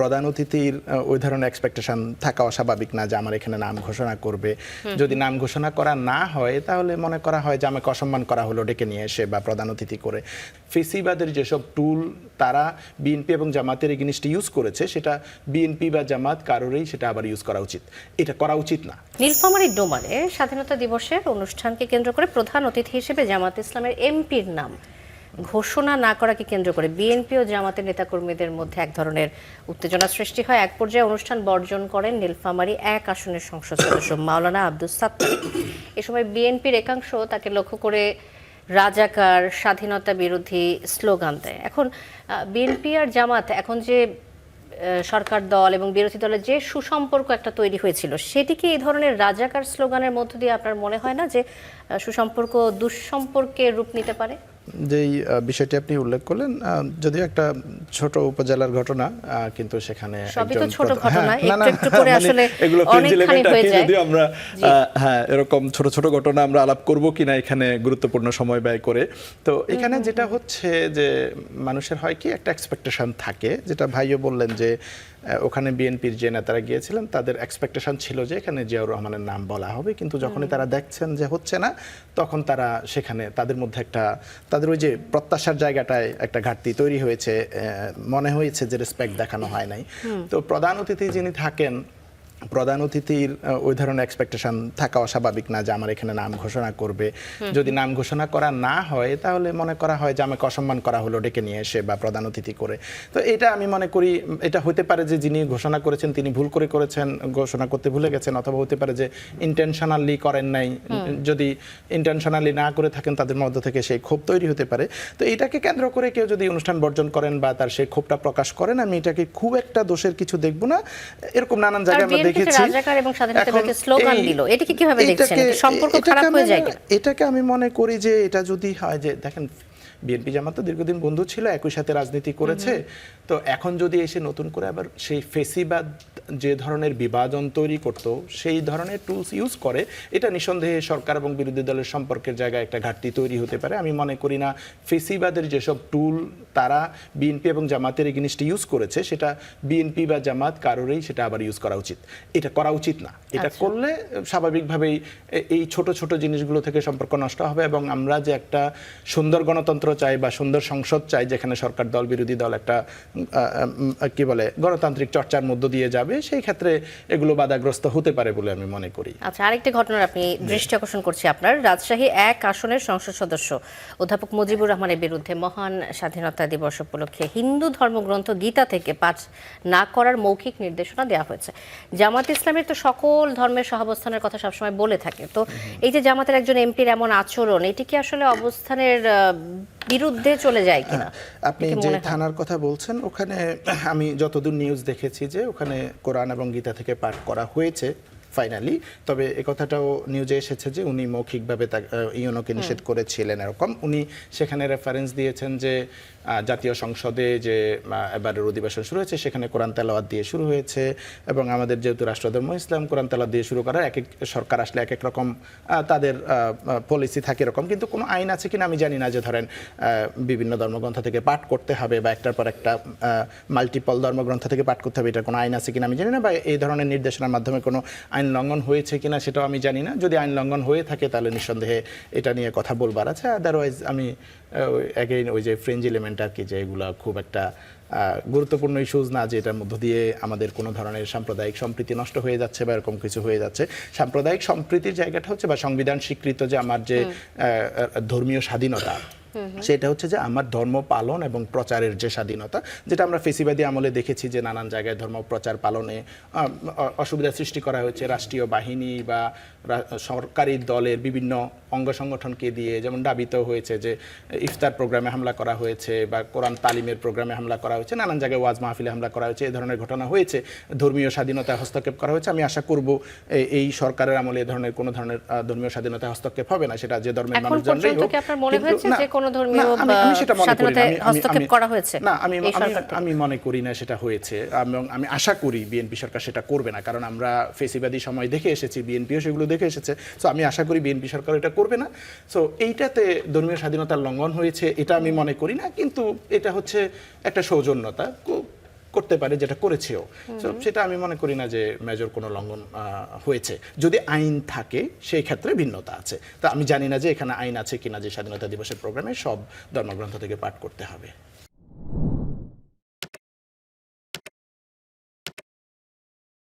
প্রধান অতিথির ওই ধরনের এক্সপেকটেশন থাকা অস্বাভাবিক না যে আমার এখানে নাম ঘোষণা করবে। যদি নাম ঘোষণা করা না হয় তাহলে মনে করা হয় যে আমাকে অসম্মান করা হলো ডেকে নিয়ে এসে বা প্রধান অতিথি করে। ফেসিবাদের যেসব টুল তারা বিএনপি এবং জামাতের এগেইনস্টে ইউজ করেছে, সেটা বিএনপি বা জামাত কারোরই সেটা আবার ইউজ করা উচিত, এটা করা উচিত না। নীলফামারী ডোমারে স্বাধীনতা দিবসের অনুষ্ঠানকে কেন্দ্র করে প্রধান অতিথি হিসেবে জামাত ইসলামের এমপির নাম ঘোষণা না করাকে কেন্দ্র করে বিএনপি ও জামাতের নেতাকর্মীদের মধ্যে এক ধরনের উত্তেজনা সৃষ্টি হয়। এক পর্যায়ে অনুষ্ঠান বর্জন করেন নীলফামারী 1 আসনের সংসদ সদস্য মাওলানা আব্দুস সাত্তার। এ সময় বিএনপির একাংশ তাকে লক্ষ্য করে রাজাকার, স্বাধীনতা বিরোধী স্লোগান দেয়। এখন বিএনপি আর জামাত এখন যে সরকার দল এবং বিরোধী দলের যে সুসম্পর্ক একটা তৈরি হয়েছিল, সেটি কি এই ধরনের রাজাকার স্লোগানের মধ্য দিয়ে আপনার মনে হয় না যে সুসম্পর্ক দুঃসম্পর্কে রূপ নিতে পারে? যেই বিষয়টি আপনি উল্লেখ করলেন, যদিও একটা ছোট উপজেলার ঘটনা, কিন্তু সেখানে সবই তো ছোট ঘটনা, একটু একটু করে আসলে অনেকখানি হয়ে যায়। যদিও আমরা এরকম ছোট ছোট ঘটনা আমরা আলাপ করব কিনা এখানে গুরুত্বপূর্ণ সময় ব্যয় করে। তো এখানে যেটা হচ্ছে যে মানুষের হয় কি একটা এক্সপেকটেশন থাকে, যেটা ভাইও বললেন যে ওখানে বিএনপির যে নেতারা গিয়েছিলেন তাদের এক্সপেকটেশন ছিল যে এখানে জিয়াউর রহমানের নাম বলা হবে, কিন্তু যখনই তারা দেখছেন যে হচ্ছে না, তখন তারা সেখানে তাদের মধ্যে একটা তাদের ওই যে প্রত্যাশার জায়গাটায় একটা ঘাটতি তৈরি হয়েছে, মনে হয়েছে যে রেসপেক্ট দেখানো হয় নাই। তো প্রধান অতিথি যিনি থাকেন, প্রধান অতিথির ওই ধরনের এক্সপেকটেশন থাকা অস্বাভাবিক না যে আমার এখানে নাম ঘোষণা করবে। যদি নাম ঘোষণা করা না হয় তাহলে মনে করা হয় যে আমাকে অসম্মান করা হলো ডেকে নিয়ে এসে বা প্রধান অতিথি করে। তো এটা আমি মনে করি এটা হতে পারে যে যিনি ঘোষণা করেছেন তিনি ভুল করে করেছেন, ঘোষণা করতে ভুলে গেছেন, অথবা হতে পারে যে ইন্টেনশনালি করেন নাই। যদি ইন্টেনশনালি না করে থাকেন তাদের মধ্য থেকে সেই ক্ষোভ তৈরি হতে পারে। তো এটাকে কেন্দ্র করে কেউ যদি অনুষ্ঠান বর্জন করেন বা তার সেই ক্ষোভটা প্রকাশ করেন, আমি এটাকে খুব একটা দোষের কিছু দেখব না। এরকম নানান জায়গায় আমরা রাজাকার এবং স্বাধীনতা বিরোধী স্লোগান দিল, এটাকে কিভাবে দেখছেন? সম্পর্ক খারাপ হয়ে যায় কিনা? এটাকে আমি মনে করি যে এটা যদি হয় যে দেখেন বিএনপি জামাত তো দীর্ঘদিন বন্ধু ছিল, একই সাথে রাজনীতি করেছে। তো এখন যদি এসে নতুন করে আবার সেই ফেসিবাদ যে ধরনের বিভাজন তৈরি করতো সেই ধরনের টুলস ইউজ করে, এটা নিঃসন্দেহে সরকার এবং বিরোধী দলের সম্পর্কের জায়গায় একটা ঘাটতি তৈরি হতে পারে। আমি মনে করি না ফেসিবাদের যেসব টুল তারা বিএনপি এবং জামাতের এগেইনস্টে ইউজ করেছে, সেটা বিএনপি বা জামাত কারোরই সেটা আবার ইউজ করা উচিত, এটা করা উচিত না। এটা করলে স্বাভাবিকভাবেই এই ছোট ছোট জিনিসগুলো থেকে সম্পর্ক নষ্ট হবে। এবং আমরা যে একটা সুন্দর গণতন্ত্র চাই বা সুন্দর সংসদ চাই, যেখানে সরকার দল বিরোধী দল একটা কি বলে গণতান্ত্রিক চর্চার মধ্য দিয়ে যাবে, সেই ক্ষেত্রে এগুলো বাধাগ্রস্ত হতে পারে বলে আমি মনে করি। আচ্ছা, আরেকটি ঘটনার আপনি দৃষ্টি আকর্ষণ করছি আপনার। রাজশাহী 1 আসনের সংসদ সদস্য অধ্যাপক মুজিবুর রহমানের বিরুদ্ধে মহান স্বাধীনতা দিবস উপলক্ষে হিন্দু ধর্মগ্রন্থ গীতা থেকে পাঠ না করার মৌখিক নির্দেশনা দেওয়া হয়েছে। জামাত ইসলামের তো সকল ধর্মের সহাবস্থানের কথা সবসময় বলে থাকে, তো এই যে জামাতের একজন এমপির এমন আচরণ, এটি কি আসলে অবস্থানের বিরুদ্ধে চলে যায় কিনা? আপনি যে থানার কথা বলছেন, ওখানে আমি যতদূর নিউজ দেখেছি যে ওখানে কোরআন এবং গীতা থেকে পাঠ করা হয়েছে ফাইনালি। তবে এ কথাটাও নিউজে এসেছে যে উনি মৌখিকভাবে ইউনোকে নিষেধ করেছিলেন এরকম। উনি সেখানে রেফারেন্স দিয়েছেন যে জাতীয় সংসদে যে এবারের অধিবেশন শুরু হয়েছে সেখানে কোরআন তেলাওয়াত দিয়ে শুরু হয়েছে, এবং আমাদের যেহেতু রাষ্ট্রধর্ম ইসলাম, কোরআন তেলাওয়াত দিয়ে শুরু করার এক এক সরকার আসলে এক এক রকম তাদের পলিসি থাকে এরকম। কিন্তু কোনো আইন আছে কিনা আমি জানি না যে ধরেন বিভিন্ন ধর্মগ্রন্থ থেকে পাঠ করতে হবে বা একটার পর একটা মাল্টিপল ধর্মগ্রন্থ থেকে পাঠ করতে হবে, এটা কোনো আইন আছে কিনা আমি জানি না, বা এই ধরনের নির্দেশনার মাধ্যমে কোনো আইন লঙ্ঘন হয়েছে কিনা সেটাও আমি জানি না। যদি আইন লঙ্ঘন হয়ে থাকে তাহলে নিঃসন্দেহে এটা নিয়ে কথা বলবার আছে। আদারওয়াইজ আমি অ্যাগেইন ওই যে ফ্রেঞ্জ এলিমেন্ট আর কি, যে এগুলো খুব একটা গুরুত্বপূর্ণ ইস্যুজ না যে এটার মধ্য দিয়ে আমাদের কোনো ধরনের সাম্প্রদায়িক সম্প্রীতি নষ্ট হয়ে যাচ্ছে বা এরকম কিছু হয়ে যাচ্ছে। সাম্প্রদায়িক সম্প্রীতির জায়গাটা হচ্ছে বা সংবিধান স্বীকৃত যে আমার যে ধর্মীয় স্বাধীনতা, সেটা হচ্ছে যে আমার ধর্ম পালন এবং প্রচারের যে স্বাধীনতা, যেটা আমরা ফেসিবাদী আমলে দেখেছি যে নানান জায়গায় ধর্ম প্রচার পালনে অসুবিধা সৃষ্টি করা হয়েছে রাষ্ট্রীয় বাহিনী বা সরকারি দলের বিভিন্ন অঙ্গ সংগঠনকে দিয়ে। যেমন দাবিতেও হয়েছে যে ইফতার প্রোগ্রামে হামলা করা হয়েছে বা কোরআন তালিমের প্রোগ্রামে হামলা করা হয়েছে, নানান জায়গায় ওয়াজ মাহফিলে হামলা করা হয়েছে, এই ধরনের ঘটনা হয়েছে। ধর্মীয় স্বাধীনতায় হস্তক্ষেপ করা হয়েছে। আমি আশা করব এই সরকারের আমলে এই ধরনের কোনো ধর্মের ধর্মীয় স্বাধীনতায় হস্তক্ষেপ হবে না, সেটা যে ধর্মের মানুষজনই হোক। আমি মনে করি না সেটা হয়েছে, এবং আমি আশা করি বিএনপি সরকার সেটা করবে না, কারণ আমরা ফেসিবাদী সময় দেখে এসেছি, বিএনপিও সেগুলো দেখে এসেছে। সো আমি আশা করি বিএনপি সরকার এটা করবে না। সো এইটাতে ধর্মীয় স্বাধীনতার লঙ্ঘন হয়েছে এটা আমি মনে করি না, কিন্তু এটা হচ্ছে একটা সৌজন্যতা। করতে পারে, যেটা করেছেও। তো সেটা আমি মনে করি না যে মেজর কোনো লঙ্ঘন হয়েছে। যদি আইন থাকে সেই ক্ষেত্রে ভিন্নতা আছে। তা আমি জানি না যে এখানে আইন আছে কিনা যে স্বাধীনতা দিবসের প্রোগ্রামে সব ধর্মগ্রন্থ থেকে পাঠ করতে হবে।